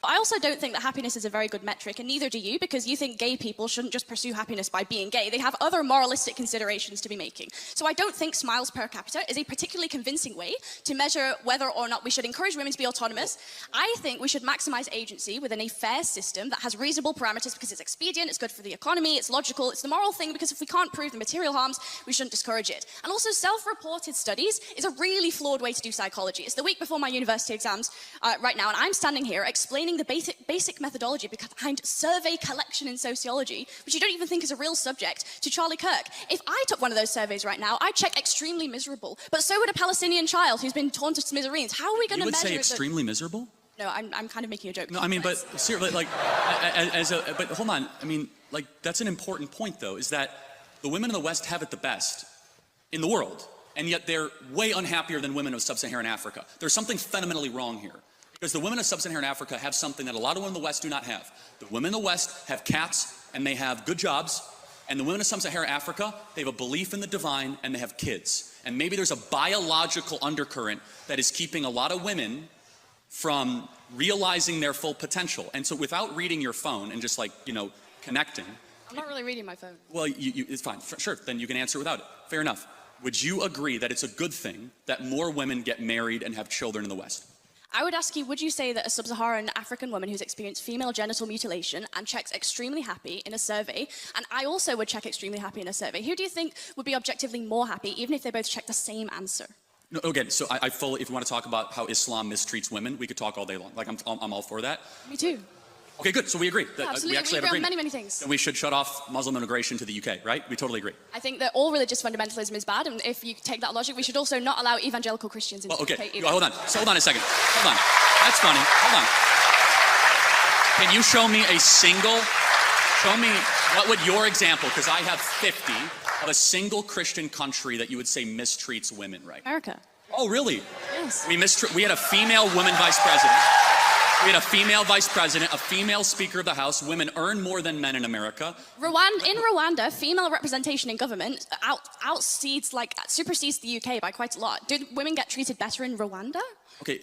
I also don't think that happiness is a very good metric, and neither do you, because you think gay people shouldn't just pursue happiness by being gay. They have other moralistic considerations to be making. So I don't think smiles per capita is a particularly convincing way to measure whether or not we should encourage women to be autonomous. I think we should maximize agency within a fair system that has reasonable parameters because it's expedient, it's good for the economy, it's logical, it's the moral thing, because if we can't prove the material harms, we shouldn't discourage it. And also, self-reported studies is a really flawed way to do psychology. It's the week before my university exams right now, and I'm standing here explaining the basic methodology behind survey collection in sociology, which you don't even think is a real subject, to Charlie Kirk. If I took one of those surveys right now, I'd check extremely miserable. But so would a Palestinian child who's been torn to smithereens. How are we going to measure? You would say extremely miserable? No, I'm kind of making a joke. No, I mean, but seriously, like, but hold on. I mean, like, that's an important point, though, is that the women in the West have it the best in the world, and yet they're way unhappier than women of sub-Saharan Africa. There's something fundamentally wrong here, because the women of sub-Saharan Africa have something that a lot of women in the West do not have. The women in the West have cats, and they have good jobs, and the women of sub-Saharan Africa, they have a belief in the divine, and they have kids. And maybe there's a biological undercurrent that is keeping a lot of women from realizing their full potential. And so without reading your phone and just, like, you know, connecting. I'm not really reading my phone. Well, it's fine. Sure, then you can answer without it. Fair enough. Would you agree that it's a good thing that more women get married and have children in the West? I would ask you, would you say that a sub-Saharan African woman who's experienced female genital mutilation and checks extremely happy in a survey, and I also would check extremely happy in a survey, who do you think would be objectively more happy, even if they both check the same answer? No, again, so I fully, if you want to talk about how Islam mistreats women, we could talk all day long. Like, I'm all for that. Me too. Okay, good. So we agree. Yeah, absolutely. We actually agree have on many, many things. And we should shut off Muslim immigration to the UK, right? We totally agree. I think that all religious fundamentalism is bad, and if you take that logic, we should also not allow evangelical Christians into the UK either. Hold on. So hold on a second. Hold on. That's funny. Hold on. Can you show me what would your example, because I have 50, of a single Christian country that you would say mistreats women, right? America. Oh, really? Yes. We had a female woman vice president. We had a female vice president, a female speaker of the House. Women earn more than men in America. In Rwanda, female representation in government supersedes the UK by quite a lot. Did women get treated better in Rwanda? Okay.